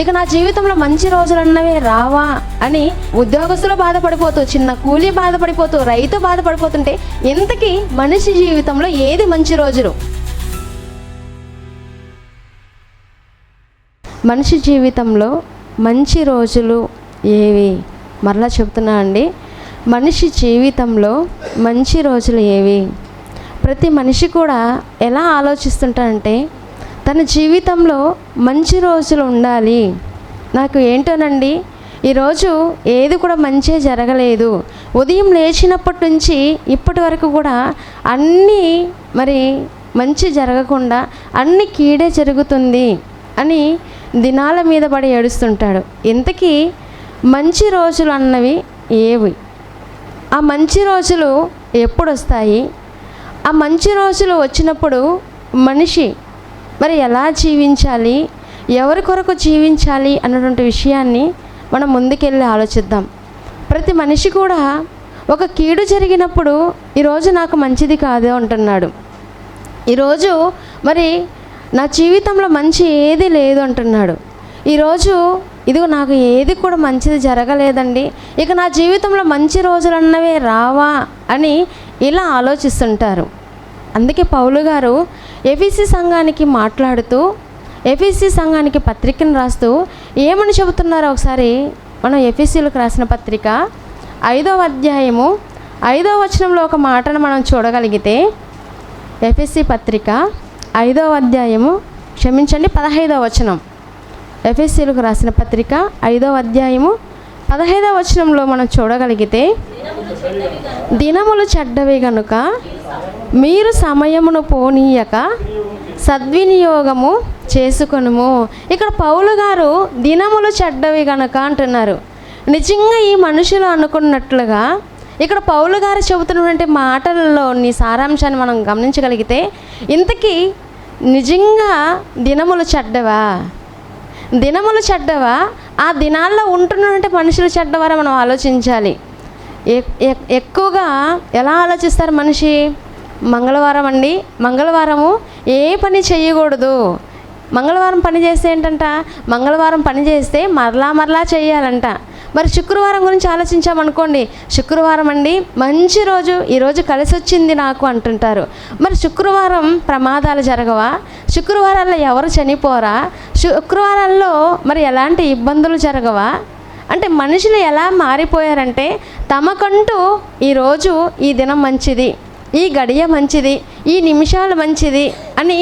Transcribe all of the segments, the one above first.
ఇక నా జీవితంలో మంచి రోజులు అన్నవే రావా అని ఉద్యోగస్తులు బాధపడిపోతూ, చిన్న కూలీ బాధపడిపోతూ, రైతు బాధపడిపోతుంటే ఇంతకీ మనిషి జీవితంలో ఏది మంచి రోజులు? మనిషి జీవితంలో మంచి రోజులు ఏవి? మరలా చెప్తున్నా అండి, మనిషి జీవితంలో మంచి రోజులు ఏవి? ప్రతి మనిషి కూడా ఎలా ఆలోచిస్తుంటారంటే తన జీవితంలో మంచి రోజులు ఉండాలి. నాకు ఏంటోనండి ఈరోజు ఏది కూడా మంచి జరగలేదు, ఉదయం లేచినప్పటి నుంచి ఇప్పటి వరకు కూడా అన్నీ మరి మంచి జరగకుండా అన్ని కీడే జరుగుతుంది అని దినాల మీద పడి ఏడుస్తుంటాడు. ఇంతకీ మంచి రోజులు అన్నవి ఏవి? ఆ మంచి రోజులు ఎప్పుడు వస్తాయి? ఆ మంచి రోజులు వచ్చినప్పుడు మనిషి మరి ఎలా జీవించాలి, ఎవరి కొరకు జీవించాలి అన్నటువంటి విషయాన్ని మనం ముందుకెళ్ళి ఆలోచిద్దాం. ప్రతి మనిషి కూడా ఒక కీడు జరిగినప్పుడు ఈరోజు నాకు మంచిది కాదు అంటున్నాడు. ఈరోజు మరి నా జీవితంలో మంచి ఏది లేదు అంటున్నాడు. ఈరోజు ఇదిగో నాకు ఏది కూడా మంచిది జరగలేదండి, ఇక నా జీవితంలో మంచి రోజులు అన్నవే రావా అని ఇలా ఆలోచిస్తుంటారు. అందుకే పౌలు గారు ఎఫెసీ సంఘానికి మాట్లాడుతూ, ఎఫెసీ సంఘానికి పత్రికను రాస్తూ ఏమని చెబుతున్నారో ఒకసారి మనం ఎఫెసీలకు రాసిన పత్రిక 5వ అధ్యాయము 5వ వచనంలో ఒక మాటను మనం చూడగలిగితే, ఎఫెసీ పత్రిక 5వ అధ్యాయము 15వ వచనం, ఎఫెసీలకు రాసిన పత్రిక 5వ అధ్యాయము 15వ వచనంలో మనం చూడగలిగితే, దినములు చెడ్డవి గనుక మీరు సమయమును పోనీయక సద్వినియోగము చేసుకొనుము. ఇక్కడ పౌలు గారు దినములు చెడ్డవి గనుక అంటున్నారు. నిజంగా ఈ మనుషులు అనుకున్నట్లుగా ఇక్కడ పౌలు గారు చెబుతున్నటువంటి మాటలలోని సారాంశాన్ని మనం గమనించగలిగితే, ఇంతకీ నిజంగా దినములు చెడ్డవా? దినములు చెడ్డవా? ఆ దినాల్లో ఉంటున్నటువంటి మనుషులు చెడ్డవారా మనం ఆలోచించాలి. ఎక్కువగా ఎలా ఆలోచిస్తారు మనిషి? మంగళవారం అండి, మంగళవారము ఏ పని చేయకూడదు. మంగళవారం పని చేస్తే ఏంటంట, మంగళవారం పని చేస్తే మరలా చేయాలంట. మరి శుక్రవారం గురించి ఆలోచించామనుకోండి, శుక్రవారం అండి మంచి రోజు, ఈరోజు కలిసి వచ్చింది నాకు అంటుంటారు. మరి శుక్రవారం ప్రమాదాలు జరగవా? శుక్రవారాల్లో ఎవరు చనిపోరా? శుక్రవారాల్లో మరి ఎలాంటి ఇబ్బందులు జరగవా? అంటే మనుషులు ఎలా మారిపోయారంటే తమకంటూ ఈరోజు ఈ దినం మంచిది, ఈ గడియ మంచిది, ఈ నిమిషాలు మంచిది అని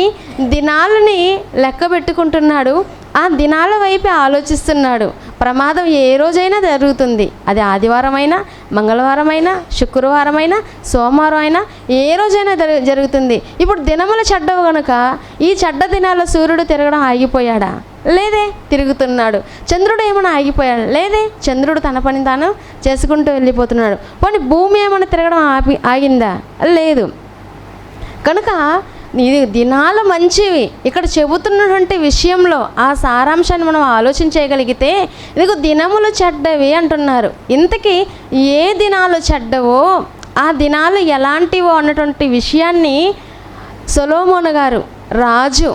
దినాలని లెక్క పెట్టుకుంటున్నాడు. ఆ దినాల వైపే ఆలోచిస్తున్నాడు. ప్రమాదం ఏ రోజైనా జరుగుతుంది, అది ఆదివారమైనా, మంగళవారమైనా, శుక్రవారమైనా, సోమవారం అయినా, ఏ రోజైనా జరుగుతుంది. ఇప్పుడు దినములు చెడ్డవు కనుక ఈ చెడ్డ దినాల్లో సూర్యుడు తిరగడం ఆగిపోయాడా? లేదే, తిరుగుతున్నాడు. చంద్రుడు ఏమైనా ఆగిపోయాడు? లేదే, చంద్రుడు తన పని తాను చేసుకుంటూ వెళ్ళిపోతున్నాడు. పోనీ భూమి ఏమైనా తిరగడం ఆగిందా? లేదు. కనుక ఇది దినాలు మంచివి. ఇక్కడ చెబుతున్నటువంటి విషయంలో ఆ సారాంశాన్ని మనం ఆలోచించగలిగితే, ఇదిగో దినములు చెడ్డవి అంటున్నారు. ఇంతకీ ఏ దినాలు చెడ్డవో, ఆ దినాలు ఎలాంటివో అన్నటువంటి విషయాన్ని సొలొమోను గారు రాజు,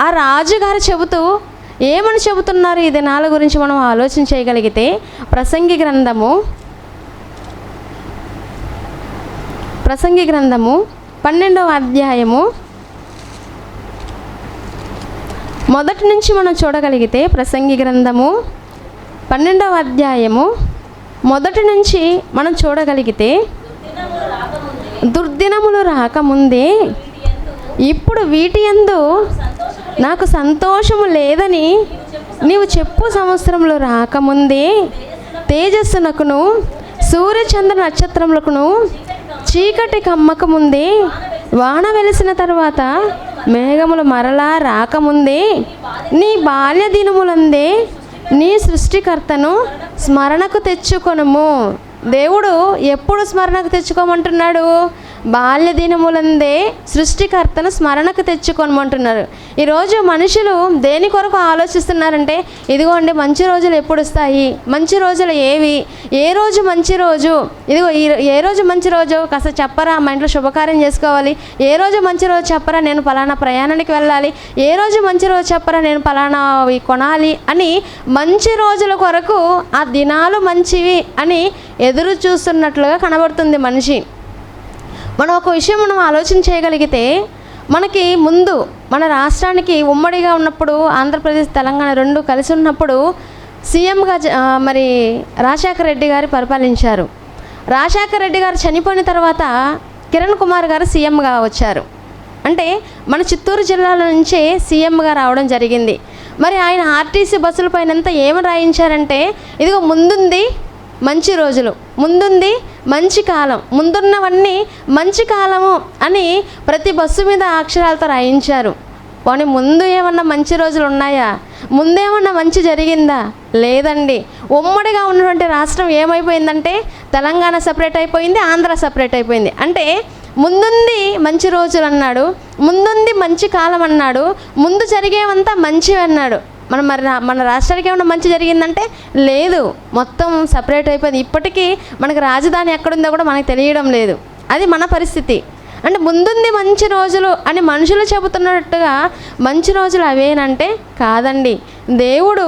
ఆ రాజుగారు చెబుతూ ఏమని చెబుతున్నారు ఈ దినాల గురించి మనం ఆలోచించగలిగితే, ప్రసంగి గ్రంథము 12వ అధ్యాయము మొదటి నుంచి మనం చూడగలిగితే, ప్రసంగి గ్రంథము 12వ అధ్యాయము మొదటి నుంచి మనం చూడగలిగితే, దుర్దినములు రాకముందే ఇప్పుడు వీటి యందు నాకు సంతోషము లేదని నీవు చెప్పు సంవత్సరములు రాకముందే తేజస్సునకును సూర్యచంద్ర నక్షత్రములకును చీకటి కమ్మకముందే, వాన వెలిసిన తర్వాత మేఘములు మరలా రాకముందే, నీ బాల్య దినములందే నీ సృష్టికర్తను స్మరణకు తెచ్చుకొనుము. దేవుడు ఎప్పుడు స్మరణకు తెచ్చుకోమంటున్నాడు? బాల్య దినములందే సృష్టికర్తను స్మరణకు తెచ్చుకోమంటున్నారు. ఈరోజు మనుషులు దేని కొరకు ఆలోచిస్తున్నారంటే, ఇదిగోండి మంచి రోజులు ఎప్పుడు వస్తాయి, మంచి రోజులు ఏవి, ఏ రోజు మంచి రోజు, ఇదిగో ఏ రోజు మంచి రోజు కాస్త చెప్పరా, మా ఇంట్లో శుభకార్యం చేసుకోవాలి, ఏ రోజు మంచి రోజు చెప్పరా, నేను పలానా ప్రయాణానికి వెళ్ళాలి, ఏ రోజు మంచి రోజు చెప్పరా, నేను పలానా కొనాలి అని మంచి రోజుల కొరకు ఆ దినాలు మంచివి అని ఎదురు చూస్తున్నట్లుగా కనబడుతుంది మనిషి. మనం ఒక విషయం మనం ఆలోచన చేయగలిగితే, మనకి ముందు మన రాష్ట్రానికి ఉమ్మడిగా ఉన్నప్పుడు ఆంధ్రప్రదేశ్ తెలంగాణ రెండు కలిసి ఉన్నప్పుడు సీఎంగా మరి రాజశేఖర రెడ్డి గారు పరిపాలించారు. రాజశేఖర రెడ్డి గారు చనిపోయిన తర్వాత కిరణ్ కుమార్ గారు సీఎంగా వచ్చారు. అంటే మన చిత్తూరు జిల్లాల నుంచే సీఎంగా రావడం జరిగింది. మరి ఆయన ఆర్టీసీ బస్సుల పైనంతా ఏమి రాయించారంటే, ఇదిగో ముందుంది మంచి రోజులు, ముందుంది మంచి కాలం, ముందున్నవన్నీ మంచి కాలము అని ప్రతి బస్సు మీద అక్షరాలతో రాయించారు. పోనీ ముందు ఏమన్నా మంచి రోజులు ఉన్నాయా? ముందేమన్నా మంచి జరిగిందా? లేదండి. ఉమ్మడిగా ఉన్నటువంటి రాష్ట్రం ఏమైపోయిందంటే, తెలంగాణ సపరేట్ అయిపోయింది, ఆంధ్ర సపరేట్ అయిపోయింది. అంటే ముందుంది మంచి రోజులు అన్నాడు, ముందుంది మంచి కాలం అన్నాడు, ముందు జరిగేవంతా మంచివి అన్నాడు. మన రాష్ట్రానికి ఏమన్నా మంచి జరిగిందంటే లేదు, మొత్తం సపరేట్ అయిపోయింది. ఇప్పటికీ మనకు రాజధాని ఎక్కడుందో కూడా మనకు తెలియడం లేదు. అది మన పరిస్థితి. అంటే ముందుంది మంచి రోజులు అని మనుషులు చెబుతున్నట్టుగా మంచి రోజులు అవేనంటే కాదండి. దేవుడు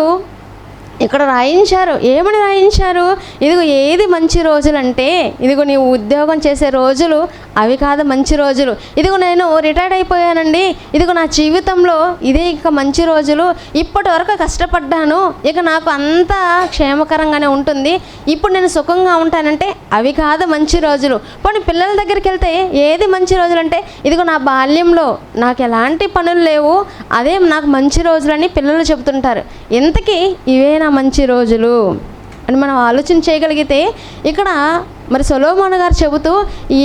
ఇక్కడ రాయించారు. ఏమని రాయించారు? ఇదిగో ఏది మంచి రోజులు అంటే, ఇదిగో నీవు ఉద్యోగం చేసే రోజులు అవి కాదు మంచి రోజులు. ఇదిగో నేను రిటైర్డ్ అయిపోయానండి, ఇదిగో నా జీవితంలో ఇదే ఇక మంచి రోజులు, ఇప్పటి వరకు కష్టపడ్డాను, ఇక నాకు అంతా క్షేమకరంగానే ఉంటుంది, ఇప్పుడు నేను సుఖంగా ఉంటానంటే అవి కాదు మంచి రోజులు. పోనీ పిల్లల దగ్గరికి వెళ్తే ఏది మంచి రోజులు అంటే, ఇదిగో నా బాల్యంలో నాకు ఎలాంటి పనులు లేవు, అదే నాకు మంచి రోజులని పిల్లలు చెబుతుంటారు. ఇంతకీ ఇవేనా మంచి రోజులు అని మనం ఆలోచన చేయగలిగితే, ఇక్కడ మరి సొలొమోను గారు చెబుతూ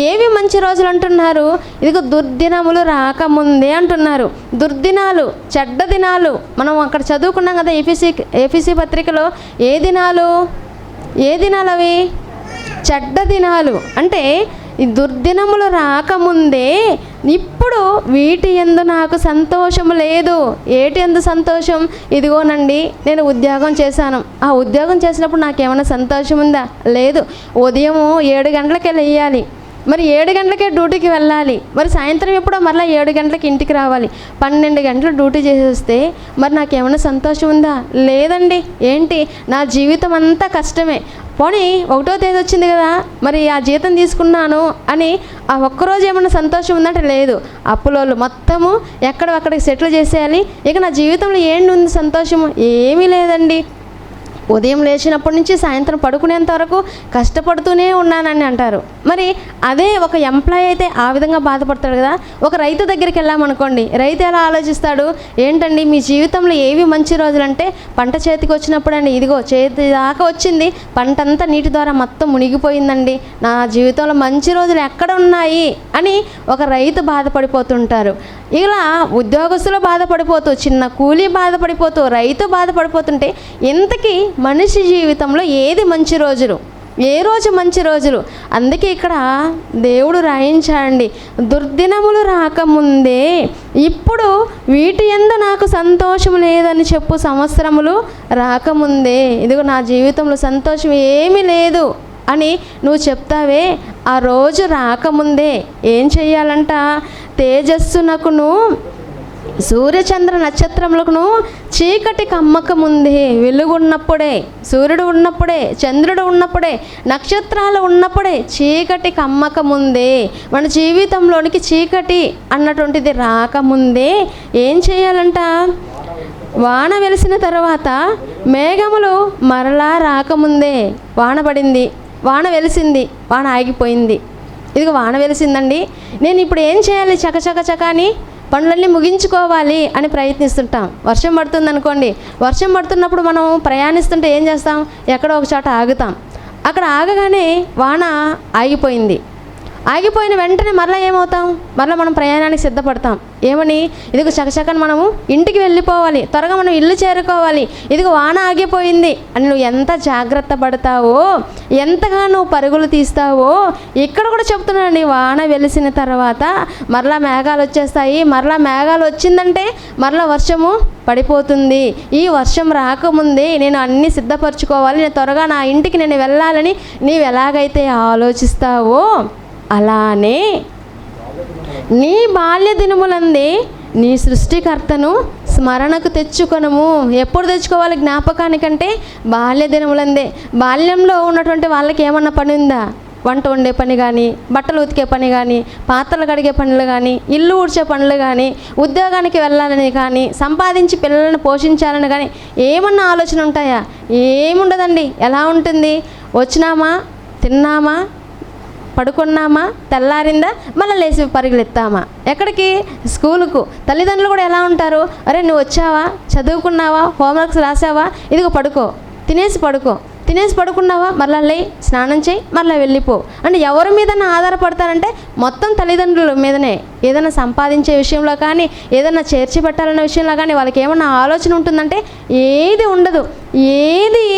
ఏవి మంచి రోజులు అంటున్నారు? ఇదిగో దుర్దినములు రాకముందే అంటున్నారు. దుర్దినాలు, చెడ్డ దినాలు మనం అక్కడ చదువుకున్నాం కదా ఎఫెసీ పత్రికలో. ఏ దినాలు అవి? చెడ్డ దినాలు. అంటే ఈ దుర్దినములు రాకముందే ఇప్పుడు వీటి యందు నాకు సంతోషం లేదు. ఏటి యందు సంతోషం? ఇదిగోనండి నేను ఉద్యోగం చేశాను, ఆ ఉద్యోగం చేసినప్పుడు నాకేమైనా సంతోషం ఉందా? లేదు. ఉదయం 7 గంటలకే లేయాలి, మరి 7 గంటలకే డ్యూటీకి వెళ్ళాలి, మరి సాయంత్రం ఎప్పుడో మరలా 7 గంటలకి ఇంటికి రావాలి, 12 గంటలు డ్యూటీ చేసేస్తే మరి నాకేమైనా సంతోషం ఉందా? లేదండి. ఏంటి, నా జీవితం అంతా కష్టమే. పోనీ 1వ తేదీ వచ్చింది కదా, మరి ఆ జీతం తీసుకున్నాను అని ఆ ఒక్కరోజు ఏమన్నా సంతోషం ఉందంటే లేదు. అప్పులోళ్ళు మొత్తము ఎక్కడికి సెటిల్ చేసేయాలి, ఇక నా జీవితంలో ఏంటి ఉంది సంతోషము? ఏమీ లేదండి. ఉదయం లేచినప్పటి నుంచి సాయంత్రం పడుకునేంత వరకు కష్టపడుతూనే ఉన్నానని అంటారు. మరి అదే ఒక ఎంప్లాయీ అయితే ఆ విధంగా బాధపడతాడు కదా. ఒక రైతు దగ్గరికి వెళ్ళామనుకోండి, రైతు ఎలా ఆలోచిస్తాడు? ఏంటండి మీ జీవితంలో ఏవి మంచి రోజులంటే, పంట చేతికి వచ్చినప్పుడు అండి, ఇదిగో చేతి దాకా వచ్చింది, పంట అంతా నీటి ద్వారా మొత్తం మునిగిపోయిందండి, నా జీవితంలో మంచి రోజులు ఎక్కడ ఉన్నాయి అని ఒక రైతు బాధపడిపోతుంటారు. ఇలా ఉద్యోగస్తులు బాధపడిపోతూ, చిన్న కూలీ బాధపడిపోతూ, రైతు బాధపడిపోతుంటే ఇంతకీ మనిషి జీవితంలో ఏది మంచి రోజులు, ఏ రోజు మంచి రోజులు? అందుకే ఇక్కడ దేవుడు రాయించాడండి, దుర్దినములు రాకముందే ఇప్పుడు వీటి యందు నాకు సంతోషం లేదని చెప్పు సంవత్సరములు రాకముందే, ఇదిగో నా జీవితంలో సంతోషం ఏమీ లేదు అని నువ్వు చెప్తావే, ఆ రోజు రాకముందే ఏం చెయ్యాలంట? తేజస్సునకును సూర్యచంద్ర నక్షత్రములకును చీకటి కమ్మక ముందే, వెలుగున్నప్పుడే, సూర్యుడు ఉన్నప్పుడే, చంద్రుడు ఉన్నప్పుడే, నక్షత్రాలు ఉన్నప్పుడే, చీకటి కమ్మక ముందే, మన జీవితంలోనికి చీకటి అన్నటువంటిది రాకముందే ఏం చేయాలంట? వాన వెలిసిన తర్వాత మేఘములు మరలా రాకముందే, వాన పడింది, వాన వెలిసింది, వాన ఆగిపోయింది, ఇదిగో వాన వెలిసిందండి, నేను ఇప్పుడు ఏం చేయాలి? చకచక అని పనులన్నీ ముగించుకోవాలి అని ప్రయత్నిస్తుంటాం. వర్షం పడుతుంది అనుకోండి, వర్షం పడుతున్నప్పుడు మనం ప్రయాణిస్తుంటే ఏం చేస్తాం? ఎక్కడో ఒక చోట ఆగుతాం. అక్కడ ఆగగానే వాన ఆగిపోయింది. ఆగిపోయిన వెంటనే మరలా ఏమవుతాం? మరలా మనం ప్రయాణానికి సిద్ధపడతాం. ఏమని? ఇదిగో చకచకని మనము ఇంటికి వెళ్ళిపోవాలి, త్వరగా మనం ఇల్లు చేరుకోవాలి, ఇదిగో వాన ఆగిపోయింది అని నువ్వు ఎంత జాగ్రత్త పడతావో, ఎంతగా నువ్వు పరుగులు తీస్తావో. ఇక్కడ కూడా చెప్తున్నానండి, వాన వెలిసిన తర్వాత మరలా మేఘాలు వచ్చేస్తాయి. మరలా మేఘాలు వచ్చిందంటే మరలా వర్షము పడిపోతుంది. ఈ వర్షం రాకముందే నేను అన్నీ సిద్ధపరచుకోవాలి, నేను త్వరగా నా ఇంటికి నేను వెళ్ళాలని నీవు ఎలాగైతే ఆలోచిస్తావో, అలానే నీ బాల్య దినములందే నీ సృష్టికర్తను స్మరణకు తెచ్చుకొనుము. ఎప్పుడు తెచ్చుకోవాలి జ్ఞాపకానికంటే? బాల్య దినములందే. బాల్యంలో ఉన్నటువంటి వాళ్ళకి ఏమన్నా పని ఉందా? వంట వండే పని కానీ, బట్టలు ఉతికే పని కానీ, పాత్రలు కడిగే పనులు కానీ, ఇల్లు ఊడ్చే పనులు కానీ, ఉద్యోగానికి వెళ్ళాలని కానీ, సంపాదించి పిల్లలను పోషించాలని కానీ ఏమన్నా ఆలోచన ఉంటాయా? ఏముండదండి. ఎలా ఉంటుంది? వచ్చినామా, తిన్నామా, పడుకున్నామా, తెల్లారిందా, మళ్ళీ లేచి పరుగులెత్తామా ఎక్కడికి? స్కూలుకు. తల్లిదండ్రులు కూడా ఎలా ఉంటారు? అరే నువ్వు వచ్చావా, చదువుకున్నావా, హోంవర్క్స్ రాసావా, ఇదిగో పడుకో, తినేసి పడుకో, తినేసి పడుకున్నావా, మరలా లే, స్నానం చేయి, మరలా వెళ్ళిపో. అంటే ఎవరి మీద ఆధారపడతారంటే మొత్తం తల్లిదండ్రుల మీదనే. ఏదైనా సంపాదించే విషయంలో కానీ, ఏదైనా చేర్చి పెట్టాలన్న విషయంలో కానీ వాళ్ళకి ఏమన్నా ఆలోచన ఉంటుందంటే ఏది ఉండదు. ఏది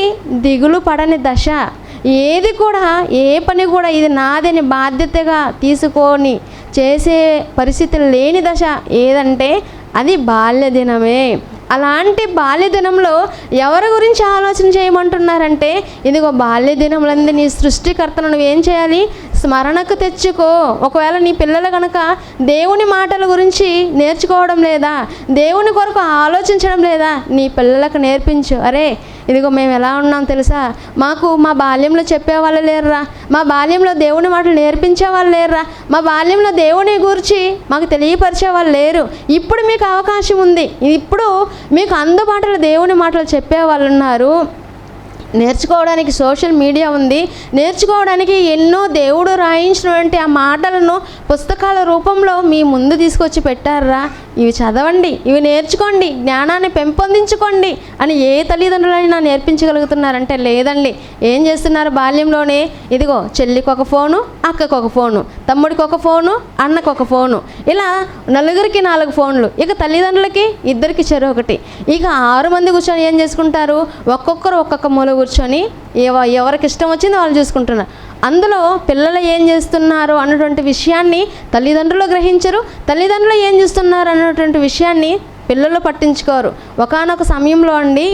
దిగులు పడని దశ, ఏది కూడా, ఏ పని కూడా ఇది నాదని బాధ్యతగా తీసుకొని చేసే పరిస్థితులు లేని దశ ఏదంటే అది బాల్య దినమే. అలాంటి బాల్య దినంలో ఎవరి గురించి ఆలోచన చేయమంటున్నారంటే, ఇదిగో బాల్య దినములందు నీ సృష్టికర్తను నువ్వేం చేయాలి? స్మరణకు తెచ్చుకో. ఒకవేళ నీ పిల్లలు కనుక దేవుని మాటల గురించి నేర్చుకోవడం లేదా, దేవుని కొరకు ఆలోచించడం లేదా, నీ పిల్లలకు నేర్పించు. అరే ఇదిగో మేము ఎలా ఉన్నాం తెలుసా, మాకు మా బాల్యంలో చెప్పేవాళ్ళు లేరురా, మా బాల్యంలో దేవుని మాటలు నేర్పించే వాళ్ళు లేరురా, మా బాల్యంలో దేవుని గురించి మాకు తెలియపరిచే వాళ్ళు లేరు. ఇప్పుడు మీకు అవకాశం ఉంది, ఇప్పుడు మీకు అందుబాటులో దేవుని మాటలు చెప్పేవాళ్ళు ఉన్నారు. నేర్చుకోవడానికి సోషల్ మీడియా ఉంది, నేర్చుకోవడానికి ఎన్నో దేవుడు రాయించినటువంటి ఆ మాటలను పుస్తకాల రూపంలో మీ ముందు తీసుకొచ్చి పెట్టారా. ఇవి చదవండి, ఇవి నేర్చుకోండి, జ్ఞానాన్ని పెంపొందించుకోండి అని ఏ తల్లిదండ్రులైనా నేర్పించగలుగుతున్నారంటే లేదండి. ఏం చేస్తున్నారు? బాల్యంలోనే ఇదిగో చెల్లికి ఒక ఫోను, అక్కకు ఒక ఫోను, తమ్ముడికి ఒక ఫోను, అన్నకు ఒక ఫోను, ఇలా నలుగురికి 4 ఫోన్లు, ఇక తల్లిదండ్రులకి 2కి చెరొకటి. ఇక 6 మంది కూర్చొని ఏం చేసుకుంటారు? ఒక్కొక్కరు ఒక్కొక్క మూల కూర్చొని ఎవరికి ఇష్టం వచ్చిందో వాళ్ళు చూసుకుంటున్నారు. అందులో పిల్లలు ఏం చేస్తున్నారు అన్నటువంటి విషయాన్ని తల్లిదండ్రులు గ్రహించరు, తల్లిదండ్రులు ఏం చేస్తున్నారు అన్నటువంటి విషయాన్ని పిల్లలు పట్టించుకోరు. ఒకానొక సమయంలో అండి,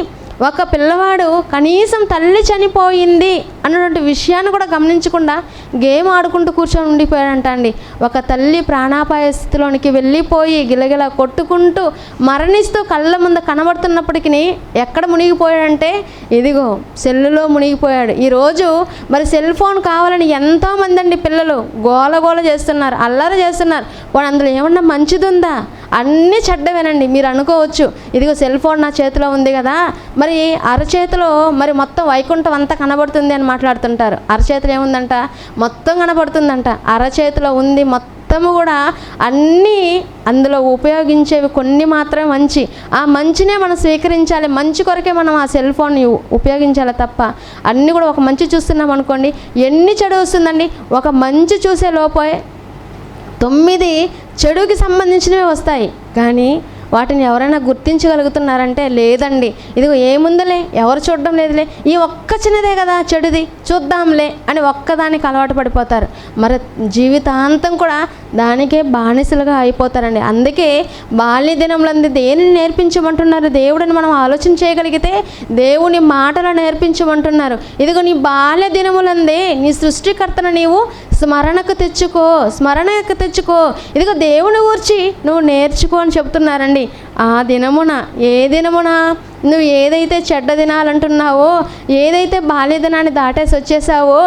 ఒక పిల్లవాడు కనీసం తల్లి చనిపోయింది అన్నటువంటి విషయాన్ని కూడా గమనించకుండా గేమ్ ఆడుకుంటూ కూర్చొని ఉండిపోయాడంట అండి. ఒక తల్లి ప్రాణాపాయ స్థితిలోనికి వెళ్ళిపోయి గిలగిలా కొట్టుకుంటూ మరణిస్తూ కళ్ళ ముందు కనబడుతున్నప్పటికీ ఎక్కడ మునిగిపోయాడంటే ఇదిగో సెల్లులో మునిగిపోయాడు. ఈరోజు మరి సెల్ ఫోన్ కావాలని ఎంతోమంది అండి పిల్లలు గోల చేస్తున్నారు, అల్లరి చేస్తున్నారు. వాడు అందులో ఏమన్నా మంచిది ఉందా? అన్నీ చెడ్డవేనండి. మీరు అనుకోవచ్చు, ఇదిగో సెల్ ఫోన్ నా చేతిలో ఉంది కదా, మరి అరచేతిలో మరి మొత్తం వైకుంఠం అంతా కనబడుతుంది అని మాట్లాడుతుంటారు. అరచేతిలో ఏముందంట? మొత్తం కనబడుతుందంట. అరచేతిలో ఉంది మొత్తము కూడా అన్నీ అందులో ఉపయోగించేవి కొన్ని మాత్రమే మంచి. ఆ మంచినే మనం స్వీకరించాలి, మంచి కొరకే మనం ఆ సెల్ ఫోన్ని ఉపయోగించాలి తప్ప అన్నీ కూడా ఒక మంచి చూస్తున్నాం అనుకోండి, ఎన్ని చెడు వస్తుందండి. ఒక మంచి చూసే లోపే 9 చెడుకి సంబంధించినవి వస్తాయి, కానీ వాటిని ఎవరైనా గుర్తించగలుగుతున్నారంటే లేదండి. ఇదిగో ఏముందలే, ఎవరు చూడడం లేదులే, ఈ ఒక్క చిన్నదే కదా చెడుది, చూద్దాంలే అని ఒక్కదానికి అలవాటు పడిపోతారు. మరి జీవితాంతం కూడా దానికే బానిసలుగా అయిపోతారండి. అందుకే బాల్య దినములందు దేనిని నేర్పించమంటున్నారు దేవుడిని మనం ఆలోచన చేయగలిగితే దేవుని మాటలు నేర్పించమంటున్నారు. ఇదిగో నీ బాల్య దినములందే నీ సృష్టికర్తను నీవు స్మరణకు తెచ్చుకో. ఇదిగో దేవుని గురించి నువ్వు నేర్చుకో అని చెప్తున్నారండి. ఆ దినమున, ఏ దినమున నువ్వు ఏదైతే చెడ్డ దినాలంటున్నావో, ఏదైతే బాల్య దినాన్ని దాటేసి వచ్చేసావో,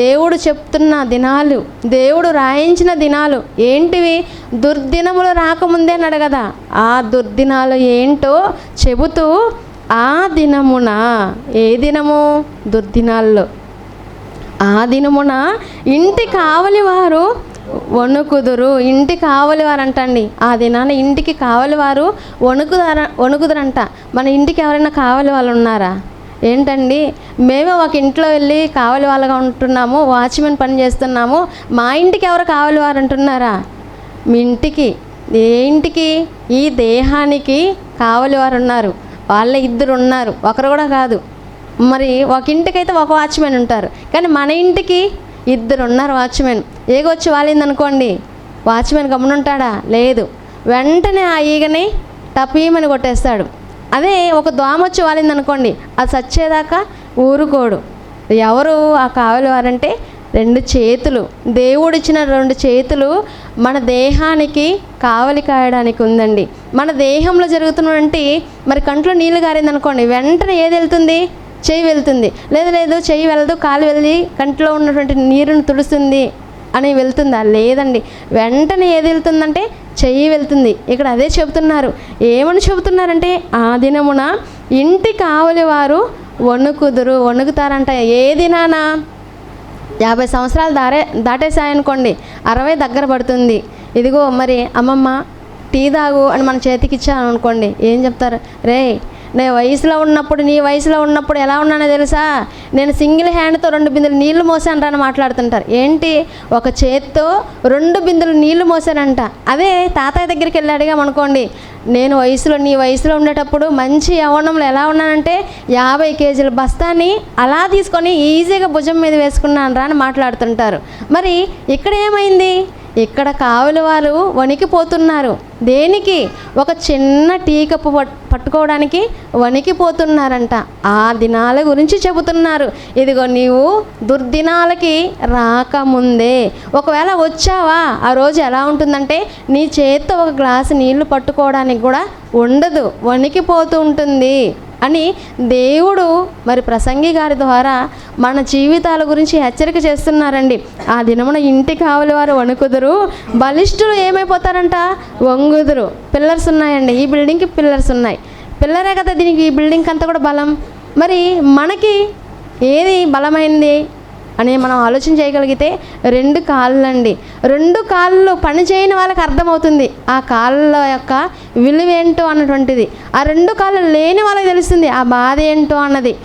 దేవుడు చెప్తున్న దినాలు, దేవుడు రాయించిన దినాలు ఏంటివి? దుర్దినములు రాకముందే అన్నాడు కదా, ఆ దుర్దినాలు ఏంటో చెబుతూ ఆ దినమున, ఏ దినము? దుర్దినాల్లో. ఆ దినమున ఇంటి కావలి వారు వణుకుదురు. ఇంటి కావలి వారు అంటండి. ఆ దినాన ఇంటికి కావలి వారు వణుకుదురంట. మన ఇంటికి ఎవరైనా కావలి వాళ్ళు ఉన్నారా? ఏంటండి మేమే ఒక ఇంట్లో వెళ్ళి కావలి వాళ్ళగా ఉంటున్నాము, వాచ్మెన్ పని చేస్తున్నాము, మా ఇంటికి ఎవరు కావలి వారు అంటున్నారా? మీ ఇంటికి, ఏ ఇంటికి? ఈ దేహానికి కావలి వారు ఉన్నారు. వాళ్ళ 2 ఉన్నారు, ఒకరు కూడా కాదు. మరి ఒక ఇంటికైతే ఒక వాచ్మెన్ ఉంటారు, కానీ మన ఇంటికి 2 ఉన్నారు వాచ్మెన్. ఏగొచ్చి వాలిందనుకోండి, వాచ్మెన్ గమనుంటాడా? లేదు. వెంటనే ఆ ఈగని టపీమని కొట్టేస్తాడు. అదే ఒక దోమ వచ్చి వాలిందనుకోండి, అది చచ్చేదాకా ఊరుకోడు. ఎవరు ఆ కావలి వారంటే 2 చేతులు, దేవుడిచ్చిన 2 చేతులు మన దేహానికి కావలి కాయడానికి ఉందండి. మన దేహంలో జరుగుతున్నటువంటి మరి కంట్లో నీళ్ళు గారిందనుకోండి, వెంటనే ఏది వెళ్తుంది? చెయ్యి వెళ్తుంది. లేదు చెయ్యి వెళ్ళదు, కాలు వెళ్ళి కంట్లో ఉన్నటువంటి నీరుని తుడుస్తుంది అని వెళ్తుందా? లేదండి. వెంటనే ఏది వెళ్తుందంటే చెయ్యి వెళ్తుంది. ఇక్కడ అదే చెబుతున్నారు. ఏమని చెబుతున్నారంటే, ఆ దినమున ఇంటి కావలి వారు వణుకుతారంట. ఏ దినాన? 50 సంవత్సరాలు దాటేసాయనుకోండి, 60 దగ్గర పడుతుంది. ఇదిగో మరి అమ్మమ్మ టీ తాగు అని మన చేతికి ఇచ్చాను అనుకోండి, ఏం చెప్తారు? రే, నేను వయసులో ఉన్నప్పుడు, నీ వయసులో ఉన్నప్పుడు ఎలా ఉన్నానో తెలుసా? నేను సింగిల్ హ్యాండ్తో 2 బిందెలు నీళ్లు మోసాను అని మాట్లాడుతుంటారు. ఏంటి? ఒక చేత్తో 2 బిందెలు నీళ్లు మోసానంట. అదే తాతయ్య దగ్గరికి వెళ్ళి అడిగామనుకోండి, నేను నీ వయసులో ఉండేటప్పుడు మంచి యవ్వనంలో ఎలా ఉన్నానంటే 50 కేజీల బస్తాని అలా తీసుకొని ఈజీగా భుజం మీద వేసుకున్నాను రా అని మాట్లాడుతుంటారు. మరి ఇక్కడ ఏమైంది? ఇక్కడ కావలి వారు వణికిపోతున్నారు. దేనికి? ఒక చిన్న టీ కప్పు పట్టుకోవడానికి వణికిపోతున్నారంట. ఆ దినాల గురించి చెబుతున్నారు. ఇదిగో నీవు దుర్దినాలకి రాకముందే, ఒకవేళ వచ్చావా, ఆ రోజు ఎలా ఉంటుందంటే నీ చేత్తో ఒక గ్లాసు నీళ్లు పట్టుకోవడానికి కూడా ఉండదు, వణికిపోతూ ఉంటుంది అని దేవుడు మరి ప్రసంగి గారి ద్వారా మన జీవితాల గురించి హెచ్చరిక చేస్తున్నారండి. ఆ దినమున ఇంటి కావలి వారు వణుకుదురు, బలిష్ఠులు ఏమైపోతారంట? వంగుదురు. పిల్లర్స్ ఉన్నాయండి, ఈ బిల్డింగ్కి పిల్లర్స్ ఉన్నాయి. పిల్లరే కదా దీనికి, ఈ బిల్డింగ్కి అంతా కూడా బలం. మరి మనకి ఏది బలమైంది అని మనం ఆలోచన చేయగలిగితే 2 కాళ్ళండి. 2 కాళ్ళు పని చేయని వాళ్ళకి అర్థమవుతుంది ఆ కాళ్ళ యొక్క విలువ ఏంటో అన్నటువంటిది. ఆ 2 కాళ్ళు లేని వాళ్ళకి తెలుస్తుంది ఆ బాధ ఏంటో అన్నది.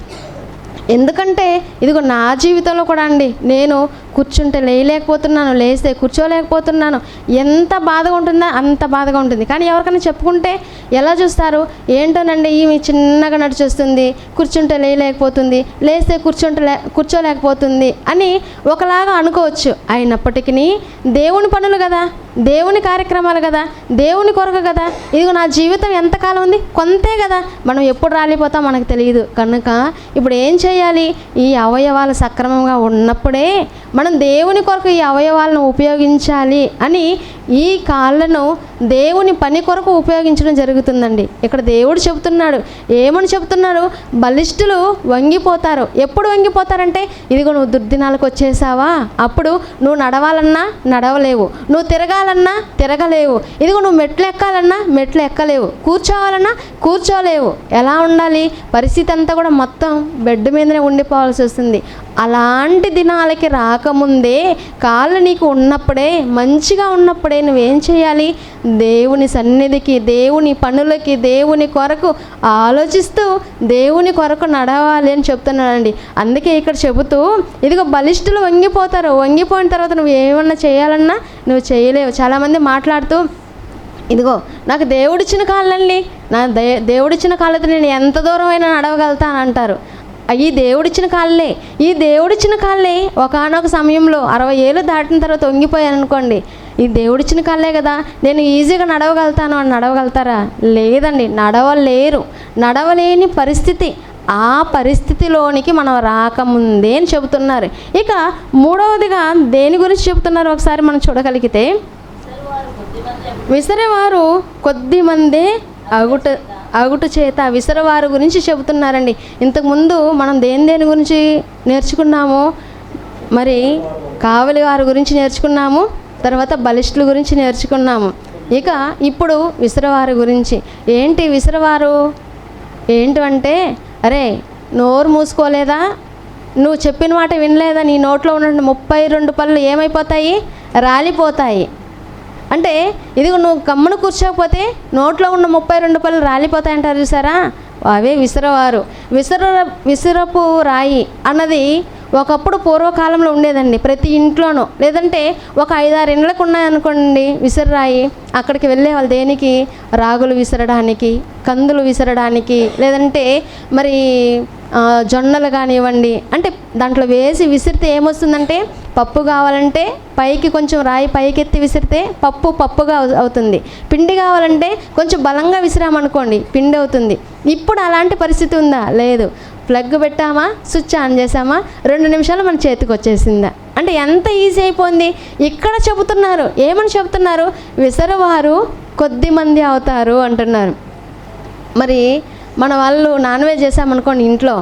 ఎందుకంటే ఇదిగో నా జీవితంలో కూడా అండి, నేను కూర్చుంటే లేయలేకపోతున్నాను, లేస్తే కూర్చోలేకపోతున్నాను. ఎంత బాధగా ఉంటుందో అంత బాధగా ఉంటుంది. కానీ ఎవరికైనా చెప్పుకుంటే ఎలా చూస్తారు? ఏంటోనండి ఈమె చిన్నగా నడిచొస్తుంది, కూర్చుంటే లేయలేకపోతుంది, లేస్తే కూర్చోలేకపోతుంది అని ఒకలాగా అనుకోవచ్చు. అయినప్పటికీ దేవుని పనులు కదా, దేవుని కార్యక్రమాలు కదా, దేవుని కొరకు కదా. ఇదిగో నా జీవితం ఎంతకాలం ఉంది? కొంతే కదా, మనం ఎప్పుడు రాలిపోతాం మనకు తెలియదు. కనుక ఇప్పుడు ఏం చేయాలి? ఈ అవయవాలు సక్రమంగా ఉన్నప్పుడే మనం దేవుని కొరకు ఈ అవయవాలను ఉపయోగించాలి అని ఈ కాళ్ళను దేవుని పని కొరకు ఉపయోగించడం జరుగుతుందండి. ఇక్కడ దేవుడు చెబుతున్నాడు. ఏమని చెబుతున్నాడు? బలిష్ఠులు వంగిపోతారు. ఎప్పుడు వంగిపోతారంటే ఇదిగో నువ్వు దుర్దినాలకు వచ్చేసావా, అప్పుడు నువ్వు నడవాలన్నా నడవలేవు, నువ్వు తిరగాలన్నా తిరగలేవు, ఇదిగో నువ్వు మెట్లు ఎక్కాలన్నా మెట్లు ఎక్కలేవు, కూర్చోవాలన్నా కూర్చోలేవు. ఎలా ఉండాలి? పరిస్థితి అంతా కూడా మొత్తం బెడ్ మీదనే ఉండిపోవాల్సి వస్తుంది. అలాంటి దినాలకి రాకముందే కాళ్ళు నీకు ఉన్నప్పుడే, మంచిగా ఉన్నప్పుడే నువ్వేం చేయాలి? దేవుని సన్నిధికి, దేవుని పనులకి, దేవుని కొరకు ఆలోచిస్తూ దేవుని కొరకు నడవాలి అని చెప్తున్నానండి. అందుకే ఇక్కడ చెబుతూ ఇదిగో బలిష్ఠులు వంగిపోతారు. వంగిపోయిన తర్వాత నువ్వు ఏమన్నా చేయాలన్నా నువ్వు చేయలేవు. చాలామంది మాట్లాడుతూ ఇదిగో నాకు దేవుడిచ్చిన కాళ్ళండి, నా దేవుడిచ్చిన కాళ్ళతో నేను ఎంత దూరం అయినా నడవగలుగుతాను అంటారు. ఈ దేవుడిచ్చిన కాళ్ళే, ఈ దేవుడిచ్చిన కాళ్ళే ఒకానొక సమయంలో 60 ఏళ్ళు దాటిన తర్వాత వంగిపోయాను అనుకోండి, ఈ దేవుడిచ్చిన కాళ్ళే కదా, నేను ఈజీగా నడవగలుగుతాను అని నడవగలుగుతారా? లేదండి, నడవలేరు. నడవలేని పరిస్థితి, ఆ పరిస్థితిలోనికి మనం రాకముందే అని చెబుతున్నారు. ఇక మూడవదిగా దేని గురించి చెబుతున్నారు ఒకసారి మనం చూడగలిగితే, విసరేవారు కొద్దిమందే అగుట చేత విసరవారు గురించి చెబుతున్నారండి. ఇంతకుముందు మనం దేని గురించి నేర్చుకున్నాము? మరి కావలి వారి గురించి నేర్చుకున్నాము, తర్వాత బలిష్ఠుల గురించి నేర్చుకున్నాము. ఇక ఇప్పుడు విసరవారి గురించి. ఏంటి విసరవారు? ఏంటంటే అరే నోరు మూసుకోలేదా, నువ్వు చెప్పిన మాట వినలేదా, నీ నోట్లో ఉన్న 32 పళ్ళు ఏమైపోతాయి? రాలిపోతాయి. అంటే ఇదిగో నువ్వు గమ్మున కూర్చోకపోతే నోట్లో ఉన్న 32 పళ్ళు రాలిపోతాయి అంటారు చూసారా? అవే విసరవారు. విసరపు రాయి అన్నది ఒకప్పుడు పూర్వకాలంలో ఉండేదండి ప్రతి ఇంట్లోనూ. లేదంటే ఒక 5-6 ఇండ్లకు ఉన్నాయనుకోండి విసరరాయి. అక్కడికి వెళ్ళే వాళ్ళు దేనికి? రాగులు విసరడానికి, కందులు విసరడానికి, లేదంటే మరి జొన్నలు కానివ్వండి. అంటే దాంట్లో వేసి విసిరితే ఏమొస్తుందంటే, పప్పు కావాలంటే పైకి కొంచెం రాయి పైకెత్తి విసిరితే పప్పుగా అవుతుంది. పిండి కావాలంటే కొంచెం బలంగా విసిరామనుకోండి పిండి అవుతుంది. ఇప్పుడు అలాంటి పరిస్థితి ఉందా? లేదు. ప్లగ్ పెట్టామా, స్విచ్ ఆన్ చేసామా, 2 నిమిషాలు మన చేతికి వచ్చేసిందా? అంటే ఎంత ఈజీ అయిపోయింది. ఇక్కడ చెబుతున్నారు, ఏమని చెబుతున్నారు? విసరవారు కొద్ది మంది అవుతారు అంటున్నారు. మరి మన వాళ్ళు నాన్ వెజ్ చేసామనుకోండి ఇంట్లో,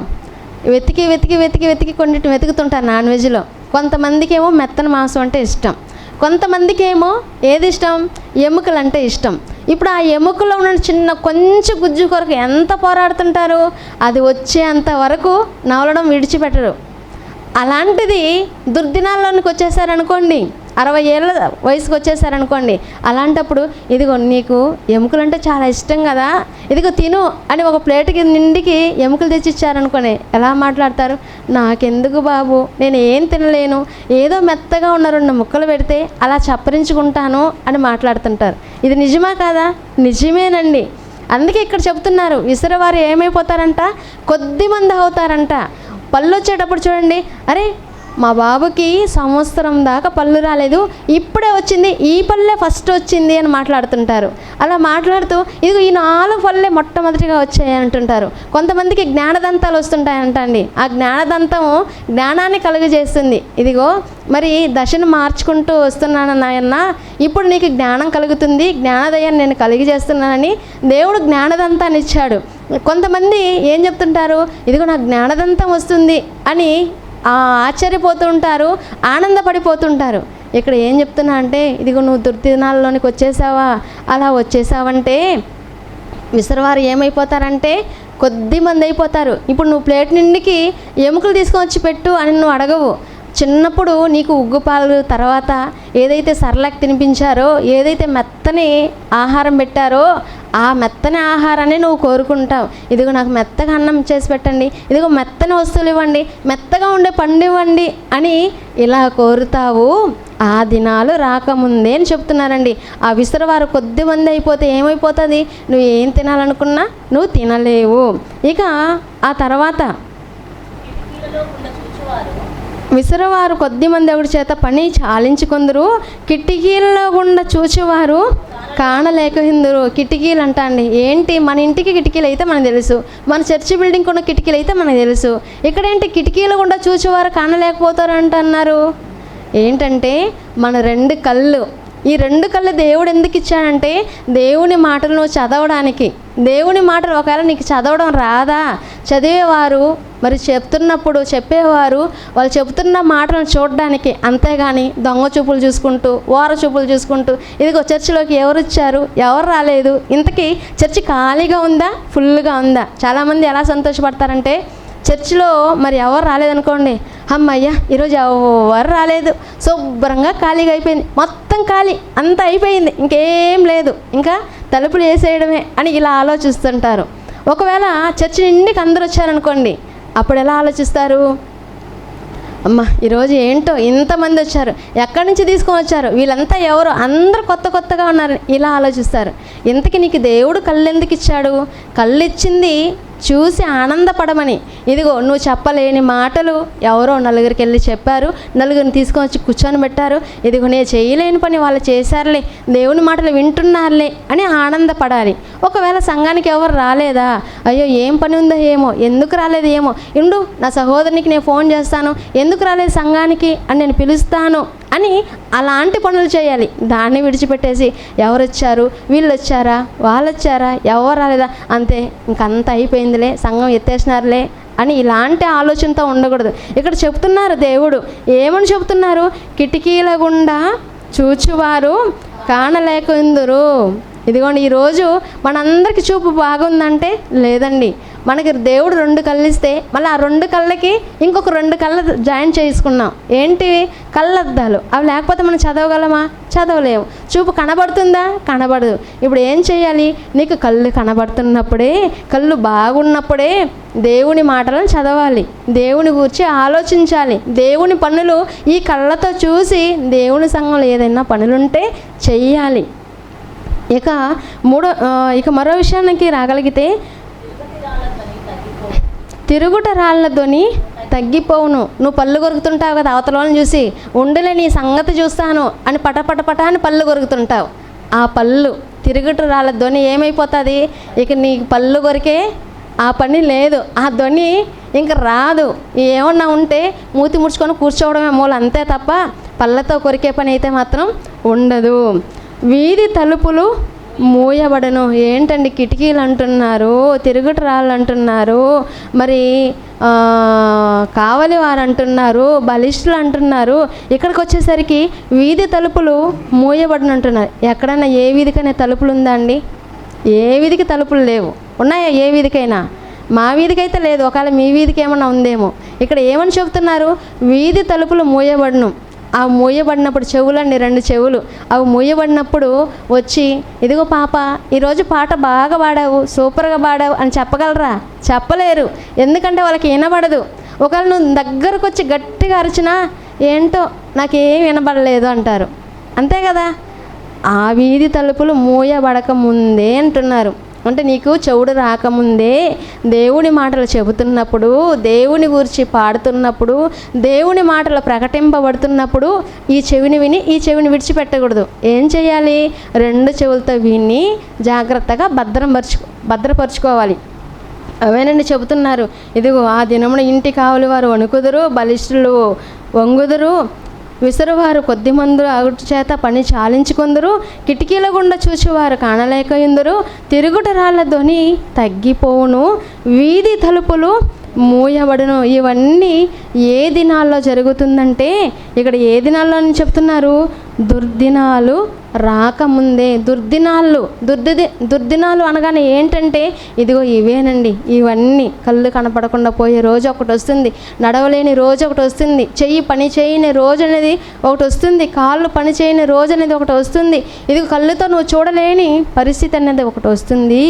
వెతికి కొన్నిటిని వెతుకుతుంటారు నాన్ వెజ్లో. కొంతమందికి ఏమో మెత్తన మాంసం అంటే ఇష్టం, కొంతమందికి ఏమో ఏది ఇష్టం? ఎముకలు అంటే ఇష్టం. ఇప్పుడు ఆ ఎముకలో ఉన్న చిన్న కొంచెం గుజ్జు కొరకు ఎంత పోరాడుతుంటారు. అది వచ్చేంత వరకు నవలడం విడిచిపెట్టరు. అలాంటిది దుర్దినాల్లోనికి వచ్చేసారనుకోండి, 60 ఏళ్ళ వయసుకు వచ్చేసారనుకోండి, అలాంటప్పుడు ఇదిగో నీకు ఎముకలు అంటే చాలా ఇష్టం కదా, ఇదిగో తిను అని ఒక ప్లేట్కి నిండికి ఎముకలు తెచ్చిచ్చారనుకోండి, ఎలా మాట్లాడతారు? నాకెందుకు బాబు, నేను ఏం తినలేను, ఏదో మెత్తగా ఉన్న 2 ముక్కలు పెడితే అలా చప్పరించుకుంటాను అని మాట్లాడుతుంటారు. ఇది నిజమా కాదా? నిజమేనండి. అందుకే ఇక్కడ చెప్తున్నారు, విసరవారు ఏమైపోతారంట? కొద్ది మంది అవుతారంట. పళ్ళు వచ్చేటప్పుడు చూడండి, అరే మా బాబుకి సంవత్సరం దాకా పళ్ళు రాలేదు, ఇప్పుడే వచ్చింది, ఈ పళ్ళే ఫస్ట్ వచ్చింది అని మాట్లాడుతుంటారు. అలా మాట్లాడుతూ ఇదిగో ఈ 4 పళ్ళే మొట్టమొదటిగా వచ్చాయి అంటుంటారు. కొంతమందికి జ్ఞానదంతాలు వస్తుంటాయంటండి. ఆ జ్ఞానదంతం జ్ఞానాన్ని కలుగజేస్తుంది. ఇదిగో మరి దశను మార్చుకుంటూ వస్తున్నాను నాయన్న, ఇప్పుడు నీకు జ్ఞానం కలుగుతుంది, జ్ఞానదయాన్ని నేను కలిగజేస్తున్నానని దేవుడు జ్ఞానదంతాన్ని ఇచ్చాడు. కొంతమంది ఏం చెప్తుంటారు? ఇదిగో నాకు జ్ఞానదంతం వస్తుంది అని ఆశ్చర్యపోతూ ఉంటారు, ఆనందపడిపోతుంటారు. ఇక్కడ ఏం చెప్తున్నా అంటే, ఇదిగో నువ్వు దుర్దినాల్లోనికి వచ్చేసావా, అలా వచ్చేసావంటే విసరవారు ఏమైపోతారంటే కొద్ది మంది అయిపోతారు. ఇప్పుడు నువ్వు ప్లేట్ నిండికి ఎముకలు తీసుకొని వచ్చి పెట్టు అని నువ్వు అడగవు. చిన్నప్పుడు నీకు ఉగ్గుపాలు, తర్వాత ఏదైతే సర్లాక్ తినిపించారో, ఏదైతే మెత్తని ఆహారం పెట్టారో ఆ మెత్తని ఆహారాన్ని నువ్వు కోరుకుంటావు. ఇదిగో నాకు మెత్తగా అన్నం చేసి పెట్టండి, ఇదిగో మెత్తని వస్తువులు ఇవ్వండి, మెత్తగా ఉండే పండు ఇవ్వండి అని ఇలా కోరుతావు. ఆ దినాలు రాకముందే అని చెప్తున్నారండి. ఆ విసరవారు కొద్ది మంది అయిపోతే ఏమైపోతుంది? నువ్వు ఏం తినాలనుకున్నా నువ్వు తినలేవు. ఇక ఆ తర్వాత విసరవారు కొద్ది మంది ఒకటి చేత పని చాలించుకుందరు, కిటికీలలో గుండా చూచేవారు కాణలేకహిందురు. కిటికీలు అంటా అండి. ఏంటి? మన ఇంటికి కిటికీలు అయితే మనకు తెలుసు, మన చర్చి బిల్డింగ్ ఉన్న కిటికీలు అయితే మనకు తెలుసు. ఇక్కడేంటి? కిటికీలు గుండా చూచేవారు కాణలేకపోతారు అంటున్నారు. ఏంటంటే మన 2 కళ్ళు, ఈ 2 కళ్ళు దేవుడు ఎందుకు ఇచ్చాడంటే దేవుని మాటలను చదవడానికి. దేవుని మాటలు ఒకవేళ నీకు చదవడం రాదా, చదివేవారు మరి చెప్తున్నప్పుడు చెప్పేవారు వాళ్ళు చెప్తున్న మాటలను చూడడానికి, అంతేగాని దొంగ చూపులు చూసుకుంటూ, ఓర చూపులు చూసుకుంటూ, ఇదిగో చర్చిలోకి ఎవరు వచ్చారు, ఎవరు రాలేదు, ఇంతకీ చర్చి ఖాళీగా ఉందా, ఫుల్గా ఉందా? చాలామంది ఎలా సంతోషపడతారంటే, చర్చిలో మరి ఎవరు రాలేదనుకోండి, అమ్మయ్య ఈరోజు ఎవరు రాలేదు, శుభ్రంగా ఖాళీగా అయిపోయింది, మొత్తం ఖాళీ, అంతా అయిపోయింది, ఇంకేం లేదు, ఇంకా తలుపులు వేసేయడమే అని ఇలా ఆలోచిస్తుంటారు. ఒకవేళ చర్చి నిండికి అందరూ వచ్చారనుకోండి, అప్పుడు ఎలా ఆలోచిస్తారు? అమ్మ ఈరోజు ఏంటో ఇంతమంది వచ్చారు, ఎక్కడి నుంచి తీసుకొని వచ్చారు, వీళ్ళంతా ఎవరు, అందరూ కొత్తగా ఉన్నారు, ఇలా ఆలోచిస్తారు. ఇంతకీ నీకు దేవుడు కళ్ళు ఎందుకు ఇచ్చాడు? కళ్ళు ఇచ్చింది చూసి ఆనందపడమని. ఇదిగో నువ్వు చెప్పలేని మాటలు ఎవరో నలుగురికి వెళ్ళి చెప్పారు, నలుగురిని తీసుకొని వచ్చి కూర్చొని పెట్టారు, ఇదిగో నేను చేయలేని పని వాళ్ళు చేశారులే, దేవుని మాటలు వింటున్నారులే అని ఆనందపడాలి. ఒకవేళ సంఘానికి ఎవరు రాలేదా, అయ్యో ఏం పని ఉందో ఏమో, ఎందుకు రాలేదు ఏమో, ఇండు నా సహోదరునికి నేను ఫోన్ చేస్తాను, ఎందుకు రాలేదు సంఘానికి అని నేను పిలుస్తాను అని అలాంటి పనులు చేయాలి. దాన్ని విడిచిపెట్టేసి ఎవరు వచ్చారు, వీళ్ళు వచ్చారా, వాళ్ళు వచ్చారా, ఎవరు రాలేదా, అంతే ఇంకంత అయిపోయిందిలే, సంఘం ఎత్తేసినారులే అని ఇలాంటి ఆలోచనతో ఉండకూడదు. ఇక్కడ చెప్తున్నారు దేవుడు, ఏమని చెప్తున్నారు? కిటికీల గుండా చూచువారు కాణలేకుందురు. ఇదిగోండి ఈరోజు మనందరికీ చూపు బాగుందంటే లేదండి. మనకి దేవుడు 2 కళ్ళు ఇస్తే మళ్ళీ ఆ 2 కళ్ళకి ఇంకొక 2 కళ్ళు జాయిన్ చేసుకున్నాం. ఏంటివి? కళ్ళద్దాలు. అవి లేకపోతే మనం చదవగలమా? చదవలేము. చూపు కనబడుతుందా? కనబడదు. ఇప్పుడు ఏం చేయాలి? నీకు కళ్ళు కనబడుతున్నప్పుడే, కళ్ళు బాగున్నప్పుడే దేవుని మాటలను చదవాలి, దేవుని గురించి ఆలోచించాలి. దేవుని పనులు ఈ కళ్ళతో చూసి దేవుని సంఘంలో ఏదైనా పనులుంటే చెయ్యాలి. ఇక మరో విషయానికి రాగలిగితే, తిరుగుట రాళ్ళ ధ్వని తగ్గిపోవును. నువ్వు పళ్ళు కొరుకుతుంటావు కదా, అవతలని చూసి ఉండలే నీ సంగతి చూస్తాను అని పట అని పళ్ళు కొరుకుతుంటావు. ఆ పళ్ళు తిరుగుట రాళ్ళ ధ్వని ఏమైపోతుంది? ఇక నీకు పళ్ళు కొరికే ఆ పని లేదు, ఆ ధ్వని ఇంక రాదు. ఏమన్నా ఉంటే మూతి ముడుచుకొని కూర్చోవడమే మూల, అంతే తప్ప పళ్ళతో కొరికే పని అయితే మాత్రం ఉండదు. వీధి తలుపులు మూయబడను. ఏంటండి కిటికీలు అంటున్నారు, తిరుగుట రాళ్ళు అంటున్నారు, మరి కావలి వారు అంటున్నారు, బలిష్ఠులు అంటున్నారు. ఇక్కడికి వచ్చేసరికి వీధి తలుపులు మూయబడను అంటున్నారు. ఎక్కడన్నా ఏ వీధికైనా తలుపులు ఉందా అండి? ఏ వీధికి తలుపులు లేవు. ఉన్నాయా ఏ వీధికైనా? మా వీధికైతే లేదు, ఒకవేళ మీ వీధికి ఏమన్నా ఉందేమో. ఇక్కడ ఏమని చెబుతున్నారు? వీధి తలుపులు మూయబడను. ఆ మూయబడినప్పుడు చెవులండి, 2 చెవులు, అవి మూయబడినప్పుడు వచ్చి, ఇదిగో పాప ఈరోజు పాట బాగా పాడావు, సూపర్గా పాడావు అని చెప్పగలరా? చెప్పలేరు. ఎందుకంటే వాళ్ళకి వినబడదు. ఒకవేళ నువ్వు దగ్గరకు వచ్చి గట్టిగా అరిచినా ఏంటో నాకేం వినబడలేదు అంటారు. అంతే కదా? ఆ వీధి తలుపులు మూయబడక ముందే అంటున్నారు. అంటే నీకు చెవుడు రాకముందే దేవుని మాటలు చెబుతున్నప్పుడు, దేవుని గురించి పాడుతున్నప్పుడు, దేవుని మాటలు ప్రకటింపబడుతున్నప్పుడు ఈ చెవిని విని ఈ చెవిని విడిచిపెట్టకూడదు. ఏం చేయాలి? 2 చెవులతో విని జాగ్రత్తగా భద్రపరుచుకోవాలి. అవేనండి చెబుతున్నారు. ఇదిగో ఆ దినమున ఇంటి కావలి వారు వణుకుదురు, బలిష్ఠులు వంగుదురు, విసరువారు కొద్దిమంది అగుటు చేత పని చాలించుకుందరు, కిటికీల గుండా చూచేవారు కానలేకయుందరు, తిరుగుట రాళ్ళ ధ్వని తగ్గిపోవును, వీధి తలుపులు మూయబడును. ఇవన్నీ ఏ దినాల్లో జరుగుతుందంటే, ఇక్కడ ఏ దినాల్లో అని చెప్తున్నారు? దుర్దినాలు రాకముందే. దుర్దినాలు అనగానే ఏంటంటే ఇదిగో ఇవేనండి. ఇవన్నీ కళ్ళు కనపడకుండా పోయే రోజు ఒకటి వస్తుంది, నడవలేని రోజు ఒకటి వస్తుంది, చెయ్యి పని చేయని రోజు అనేది ఒకటి వస్తుంది, కాళ్ళు పని చేయని రోజు అనేది ఒకటి వస్తుంది, ఇదిగో కళ్ళుతో నువ్వు చూడలేని పరిస్థితి అనేది ఒకటి వస్తుంది.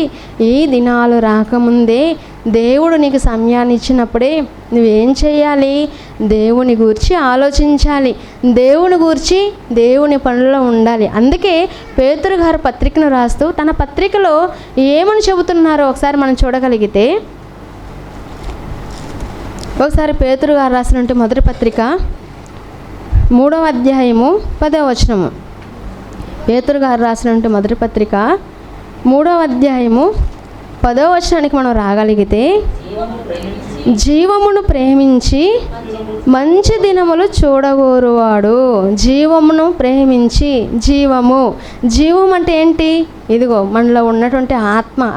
ఈ దినాలు రాకముందే దేవుడు నీకు సమయాన్ని ఇచ్చినప్పుడే నువ్వేం చేయాలి? దేవుని గూర్చి ఆలోచించాలి, దేవుని గూర్చి దేవుని పనుల్లో ఉండాలి. అందుకే పేతురు గారు పత్రికను రాస్తూ తన పత్రికలో ఏమని చెబుతున్నారో ఒకసారి మనం చూడగలిగితే, ఒకసారి పేతురు గారు రాసినటువంటి మొదటి పత్రిక 3వ అధ్యాయము 10వ వచనము. పేతురు గారు రాసినటువంటి మొదటి పత్రిక 3వ అధ్యాయము 10వ వచనానికి మనం రాగలిగితే, జీవమును ప్రేమించి మంచి దినములు చూడగోరువాడు. జీవమును ప్రేమించి, జీవం అంటే ఏంటి? ఇదిగో మనలో ఉన్నటువంటి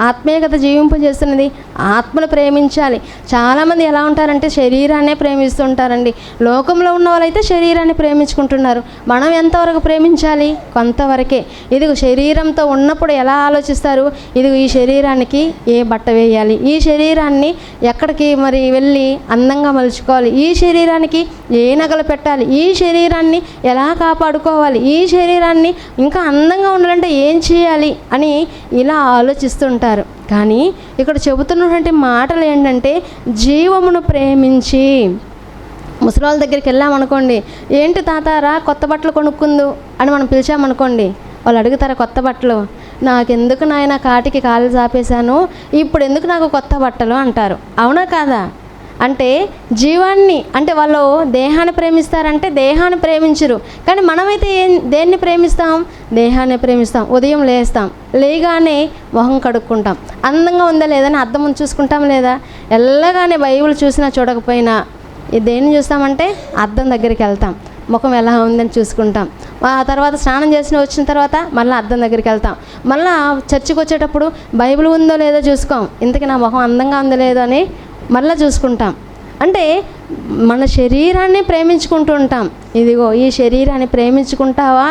ఆత్మే కదా జీవింపజేస్తున్నది. ఆత్మను ప్రేమించాలి. చాలామంది ఎలా ఉంటారంటే శరీరాన్నే ప్రేమిస్తుంటారండి. లోకంలో ఉన్న వాళ్ళైతే శరీరాన్ని ప్రేమించుకుంటున్నారు. మనం ఎంతవరకు ప్రేమించాలి? కొంతవరకే. ఇదిగో శరీరంతో ఉన్నప్పుడు ఎలా ఆలోచిస్తారు? ఇదిగో ఈ శరీరానికి ఏ బట్ట వేయాలి, ఈ శరీరాన్ని ఎక్కడికి మరి వెళ్ళి అందంగా మలుచుకోవాలి, ఈ శరీరానికి ఏ నగలు పెట్టాలి, ఈ శరీరాన్ని ఎలా కాపాడుకోవాలి, ఈ శరీరాన్ని ఇంకా అందంగా ఉండాలంటే ఏం చేయాలి అని ఇలా ఆలోచిస్తుంటారు. కానీ ఇక్కడ చెబుతున్నటువంటి మాటలు ఏంటంటే, జీవమును ప్రేమించి. ముసలివాళ్ళ దగ్గరికి వెళ్ళామనుకోండి, ఏంటి తాతారా కొత్త బట్టలు కొనుక్కుందు అని మనం పిలిచామనుకోండి, వాళ్ళు అడుగుతారా కొత్త బట్టలు? నాకెందుకు నాయన కాటికి కాలు చాపేశాను, ఇప్పుడు ఎందుకు నాకు కొత్త బట్టలు అంటారు. అవునా కాదా? అంటే జీవాన్ని, అంటే వాళ్ళు దేహాన్ని ప్రేమిస్తారంటే దేహాన్ని ప్రేమించరు. కానీ మనమైతే దేన్ని ప్రేమిస్తాం? దేహాన్ని ప్రేమిస్తాం. ఉదయం లేగానే మొహం కడుక్కుంటాం, అందంగా ఉందా లేదని అద్దం ముందు చూసుకుంటాం లేదా? వెళ్ళగానే బైబిల్ చూసినా చూడకపోయినా దేన్ని చూస్తామంటే అద్దం దగ్గరికి వెళ్తాం, ముఖం ఎలా ఉందని చూసుకుంటాం. ఆ తర్వాత స్నానం వచ్చిన తర్వాత మళ్ళీ అద్దం దగ్గరికి వెళ్తాం. మళ్ళీ చర్చికి వచ్చేటప్పుడు బైబిల్ ఉందో లేదో చూసుకోం, ఇంతకీ నా ముఖం అందంగా ఉందో లేదో అని మళ్ళీ చూసుకుంటాం. అంటే మన శరీరాన్ని ప్రేమించుకుంటూ ఉంటాం. ఇదిగో ఈ శరీరాన్ని ప్రేమించుకుంటావా?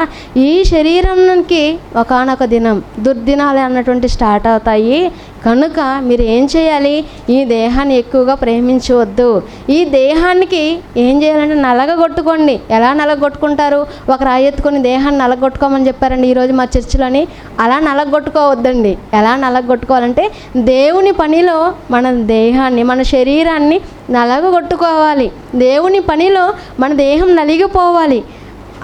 ఈ శరీరానికి ఒకానొక దినం దుర్దినాలు అన్నటువంటి స్టార్ట్ అవుతాయి. కనుక మీరు ఏం చేయాలి? ఈ దేహాన్ని ఎక్కువగా ప్రేమించవద్దు. ఈ దేహానికి ఏం చేయాలంటే నలగగొట్టుకోండి. ఎలా నలగొట్టుకుంటారు? ఒక రాయి ఎత్తుకొని దేహాన్ని నలగొట్టుకోమని చెప్పారండి ఈరోజు మా చర్చిలోని. అలా నలగొట్టుకోవద్దండి. ఎలా నలగొట్టుకోవాలంటే దేవుని పనిలో మన దేహాన్ని, మన శరీరాన్ని నలగొట్టుకోవాలి. దేవుని పనిలో మన దేహం నలిగిపోవాలి.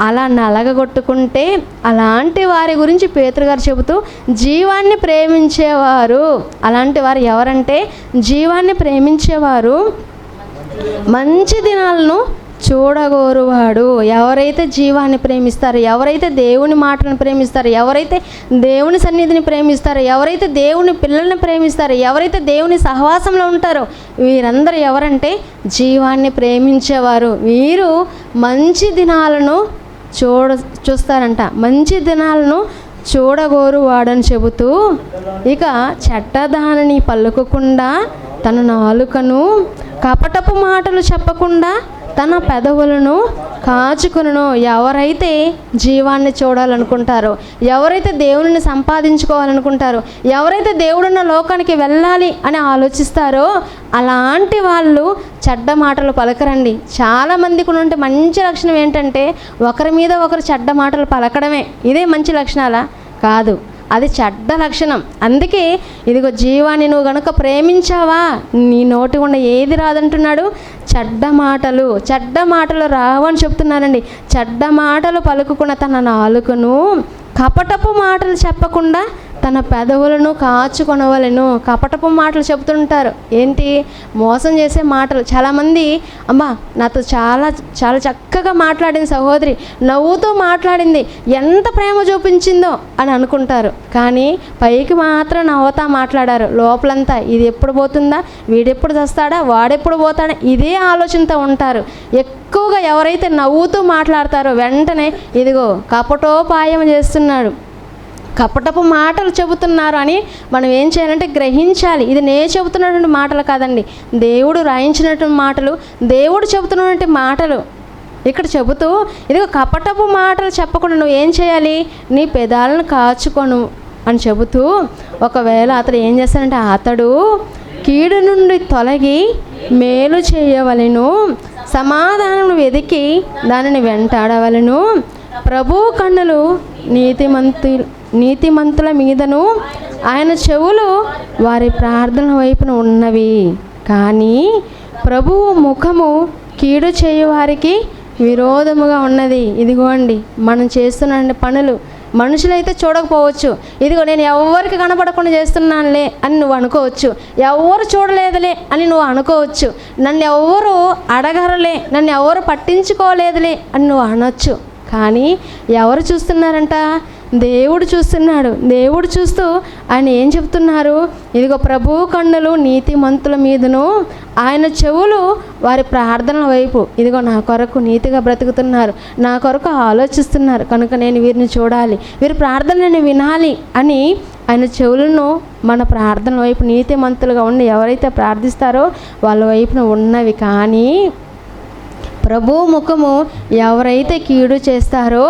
అలా నలగగొట్టుకుంటే అలాంటి వారి గురించి పేతురు గారు చెబుతూ జీవాన్ని ప్రేమించేవారు, అలాంటి వారు ఎవరంటే జీవాన్ని ప్రేమించేవారు మంచి దినాలను చూడగోరువాడు. ఎవరైతే జీవాన్ని ప్రేమిస్తారో, ఎవరైతే దేవుని మాటను ప్రేమిస్తారో, ఎవరైతే దేవుని సన్నిధిని ప్రేమిస్తారో, ఎవరైతే దేవుని పిల్లల్ని ప్రేమిస్తారో, ఎవరైతే దేవుని సహవాసంలో ఉంటారో వీరందరూ జీవాన్ని ప్రేమించేవారు. వీరు మంచి దినాలను చూస్తారంట. మంచి దినాలను చూడగోరువాడని చెబుతూ ఇక చెడ్డదానిని పలుకకుండా తన నాలుకను, కపటపు మాటలు చెప్పకుండా తన పెదవులను కాచుకును. ఎవరైతే జీవాన్ని చూడాలనుకుంటారో, ఎవరైతే దేవుని సంపాదించుకోవాలనుకుంటారో, ఎవరైతే దేవుడున్న లోకానికి వెళ్ళాలి అని ఆలోచిస్తారో అలాంటి వాళ్ళు చెడ్డ మాటలు పలకరండి. చాలామందికి ఉంటే మంచి లక్షణం ఏంటంటే ఒకరి మీద ఒకరు చెడ్డ మాటలు పలకడమే. ఇదే మంచి లక్షణాలా? కాదు, అది చెడ్డ లక్షణం. అందుకే ఇదిగో జీవాన్ని నువ్వు గనుక ప్రేమించావా నీ నోటి గుండా ఏది రాదంటున్నాడు? చెడ్డ మాటలు రావు అని చెప్తున్నారండి. చెడ్డ మాటలు పలుకుకున్న తన నాలుకను, కపటపు మాటలు చెప్పకుండా తన పెదవులను కాచుకొనవలెను. కపటపు మాటలు చెబుతుంటారు. ఏంటి? మోసం చేసే మాటలు. చాలామంది అమ్మా నాతో చాలా చాలా చక్కగా మాట్లాడింది సహోదరి, నవ్వుతూ మాట్లాడింది, ఎంత ప్రేమ చూపించిందో అని అనుకుంటారు. కానీ పైకి మాత్రం నవ్వుతా మాట్లాడారు, లోపలంతా ఇది ఎప్పుడు పోతుందా, వీడెప్పుడు చస్తాడా, వాడెప్పుడు పోతాడా, ఇదే ఆలోచనతో ఉంటారు. ఎక్కువగా ఎవరైతే నవ్వుతూ మాట్లాడతారో వెంటనే ఇదిగో కపటోపాయం చేస్తున్నాడు, కపటపు మాటలు చెబుతున్నారు అని మనం ఏం చేయాలంటే గ్రహించాలి. ఇది నేను చెబుతున్నటువంటి మాటలు కాదండి, దేవుడు రాయించినటువంటి మాటలు, దేవుడు చెబుతున్నటువంటి మాటలు ఇక్కడ చెబుతూ ఇదిగో కపటపు మాటలు చెప్పకుండా నువ్వు ఏం చేయాలి? నీ పెదాలను కాచుకొను అని చెబుతూ ఒకవేళ అతడు ఏం చేస్తాడంటే అతడు కీడు నుండి తొలగి మేలు చేయవలెను, సమాధానం వెదికి దానిని వెంటాడవలెను. ప్రభు కన్నులు నీతిమంతుల మీదను ఆయన చెవులు వారి ప్రార్థన వైపున ఉన్నవి, కానీ ప్రభువు ముఖము కీడు చేయువారికి విరోధముగా ఉన్నది. ఇదిగోండి మనం చేస్తున్న పనులు మనుషులైతే చూడకపోవచ్చు. ఇదిగో నేను ఎవరికి కనపడకుండా చేస్తున్నానులే అని నువ్వు అనుకోవచ్చు, ఎవరు చూడలేదులే అని నువ్వు అనుకోవచ్చు, నన్ను ఎవరు అడగరులే, నన్ను ఎవరు పట్టించుకోలేదులే అని నువ్వు అనొచ్చు. కానీ ఎవరు చూస్తున్నారంట? దేవుడు చూస్తున్నాడు. దేవుడు చూస్తూ ఆయన ఏం చెప్తున్నారు? ఇదిగో ప్రభు కన్నులు నీతిమంతుల మీదను ఆయన చెవులు వారి ప్రార్థనల వైపు. ఇదిగో నా కొరకు నీతిగా బ్రతుకుతున్నారు, నా కొరకు ఆలోచిస్తున్నారు, కనుక నేను వీరిని చూడాలి, వీరి ప్రార్థనలను వినాలి అని ఆయన చెవులను మన ప్రార్థనల వైపు నీతిమంతులుగా ఉండి ఎవరైతే ప్రార్థిస్తారో వాళ్ళ వైపున ఉన్నవి. కానీ ప్రభు ముఖము ఎవరైతే కీడు చేస్తారో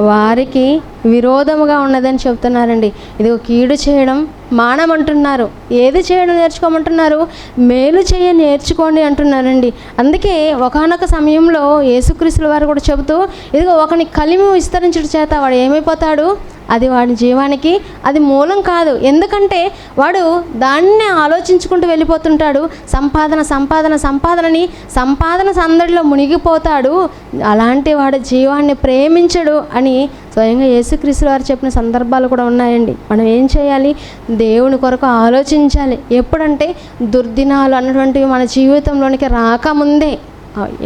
వారికి విరోధముగా ఉన్నదని చెప్తున్నారండి. ఇదిగో కీడు చేయడం మానమంటున్నారు, ఏది చేయడం నేర్చుకోమంటున్నారు? మేలు చేయ నేర్చుకోండి అంటున్నారండి. అందుకే ఒకానొక సమయంలో యేసుక్రీస్తుల వారు కూడా చెబుతూ ఇదిగో ఒకని కలిమి విస్తరించడం చేత వాడు ఏమైపోతాడు? అది వాడి జీవానికి అది మూలం కాదు. ఎందుకంటే వాడు దాన్నే ఆలోచించుకుంటూ వెళ్ళిపోతుంటాడు. సంపాదనని సంపాదన సందడిలో మునిగిపోతాడు. అలాంటి వాడు జీవాన్ని ప్రేమించడు అని స్వయంగా యేసుక్రీస్తు వారు చెప్పిన సందర్భాలు కూడా ఉన్నాయండి. మనం ఏం చేయాలి? దేవుని కొరకు ఆలోచించాలి. ఎప్పుడంటే దుర్దినాలు అన్నటువంటివి మన జీవితంలోనికి రాకముందే.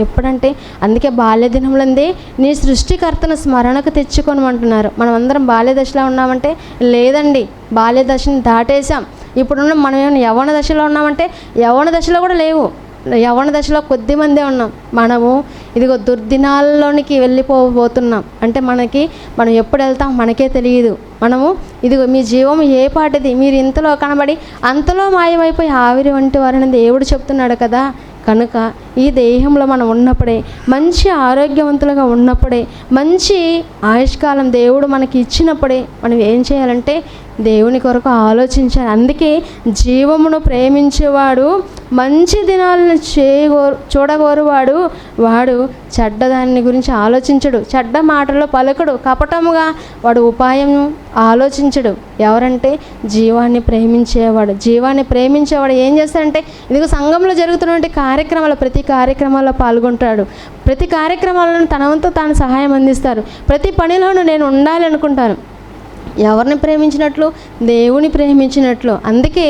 ఎప్పుడంటే అందుకే బాల్య దినములందే నీ సృష్టికర్తను స్మరణకు తెచ్చుకోనమంటున్నారు. మనం అందరం బాల్య దశలో ఉన్నామంటే లేదండి, బాల్య దశని దాటేసాం. ఇప్పుడున్న మనం ఏమైనా యవ్వన దశలో ఉన్నామంటే యవ్వన దశలో కూడా లేవు, యవ్వన దశలో కొద్దిమందే ఉన్నాం. మనము ఇదిగో దుర్దినాల్లోనికి వెళ్ళిపోతున్నాం. అంటే మనం ఎప్పుడు వెళ్తాం మనకే తెలియదు. మనము ఇదిగో మీ జీవం ఏ పాటిది, మీరు ఇంతలో కనబడి అంతలో మాయమైపోయి ఆవిరి వంటి వారని దేవుడు చెప్తున్నాడు కదా. కనుక ఈ దేహంలో మనం ఉన్నప్పుడే, మంచి ఆరోగ్యవంతులుగా ఉన్నప్పుడే, మంచి ఆయుష్కాలం దేవుడు మనకి ఇచ్చినప్పుడే మనం ఏం చేయాలంటే దేవుని కొరకు ఆలోచించాలి. అందుకే జీవమును ప్రేమించేవాడు మంచి దినాలను చూడగోరువాడు వాడు చెడ్డదాన్ని గురించి ఆలోచించడు, చెడ్డ మాటల్లో పలుకడు, కపటముగా వాడు ఉపాయం ఆలోచించడు. ఎవరంటే జీవాన్ని ప్రేమించేవాడు. జీవాన్ని ప్రేమించేవాడు ఏం చేస్తాడంటే ఇదిగో సంఘంలో జరుగుతున్నటువంటి కార్యక్రమాలు, ప్రతి కార్యక్రమాల్లో పాల్గొంటాడు. ప్రతి కార్యక్రమాలను తన వంతు తాను సహాయం అందిస్తారు. ప్రతి పనిలోనూ నేను ఉండాలి అనుకుంటాను. ఎవరిని ప్రేమించినట్లు? దేవుని ప్రేమించినట్లు. అందుకే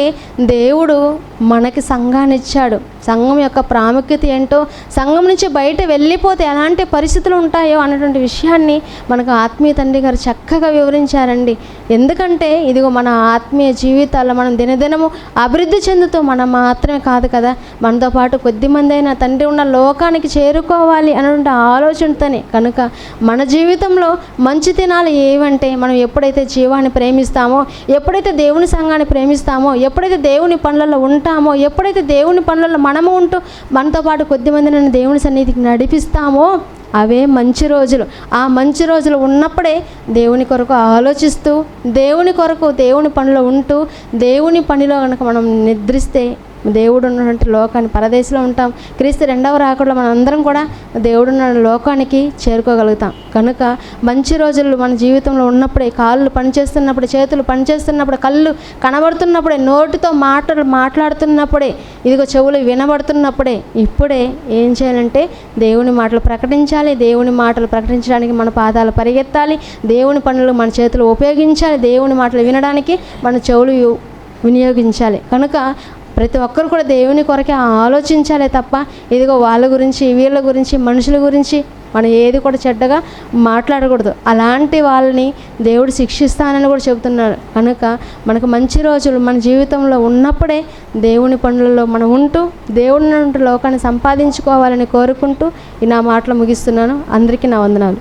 దేవుడు మనకి సంఘాన్ని ఇచ్చాడు. సంఘం యొక్క ప్రాముఖ్యత ఏంటో, సంఘం నుంచి బయట వెళ్ళిపోతే ఎలాంటి పరిస్థితులు ఉంటాయో అన్నటువంటి విషయాన్ని మనకు ఆత్మీయ తండ్రి గారు చక్కగా వివరించారండి. ఎందుకంటే ఇదిగో మన ఆత్మీయ జీవితాల్లో మనం దినదినము అభివృద్ధి చెందుతూ మనం మాత్రమే కాదు కదా, మనతో పాటు కొద్దిమంది అయినా తండ్రి ఉన్న లోకానికి చేరుకోవాలి అన్నటువంటి ఆలోచనతోనే. కనుక మన జీవితంలో మంచి దినాలు ఏవంటే మనం ఎప్పుడైతే జీవాన్ని ప్రేమిస్తామో, ఎప్పుడైతే దేవుని సంఘాన్ని ప్రేమిస్తామో, ఎప్పుడైతే దేవుని పనులలో ఉంటామో, ఎప్పుడైతే దేవుని పనులలో మనము ఉంటూ మనతో పాటు కొద్దిమందిని దేవుని సన్నిధికి నడిపిస్తామో అవే మంచి రోజులు. ఆ మంచి రోజులు ఉన్నప్పుడే దేవుని కొరకు ఆలోచిస్తూ, దేవుని కొరకు దేవుని పనిలో ఉంటూ, దేవుని పనిలో కనుక మనం నిద్రిస్తే దేవుడు ఉన్నటువంటి లోకాన్ని పరదేశంలో ఉంటాం. క్రీస్తు రెండవ రాకడలో మనం అందరం కూడా దేవుడున్న లోకానికి చేరుకోగలుగుతాం. కనుక మంచి రోజులు మన జీవితంలో ఉన్నప్పుడే, కాళ్ళు పనిచేస్తున్నప్పుడే, చేతులు పనిచేస్తున్నప్పుడే, కళ్ళు కనబడుతున్నప్పుడే, నోటితో మాట్లాడుతున్నప్పుడే, ఇదిగో చెవులు వినబడుతున్నప్పుడే ఇప్పుడే ఏం చేయాలంటే దేవుని మాటలు ప్రకటించాలి. దేవుని మాటలు ప్రకటించడానికి మన పాదాలు పరిగెత్తాలి. దేవుని పనులు మన చేతులు ఉపయోగించాలి. దేవుని మాటలు వినడానికి మన చెవులు వినియోగించాలి. కనుక ప్రతి ఒక్కరు కూడా దేవుని కొరకే ఆలోచించాలి తప్ప ఇదిగో వాళ్ళ గురించి, వీళ్ళ గురించి, మనుషుల గురించి మనం ఏది కూడా చెడ్డగా మాట్లాడకూడదు. అలాంటి వాళ్ళని దేవుడు శిక్షిస్తానని కూడా చెబుతున్నాడు. కనుక మనకు మంచి రోజులు మన జీవితంలో ఉన్నప్పుడే దేవుని పనులలో మనం ఉంటూ దేవుని నుండి లోకాన్ని సంపాదించుకోవాలని కోరుకుంటూ ఈ నా మాటలు ముగిస్తున్నాను. అందరికీ నా వందనాలు.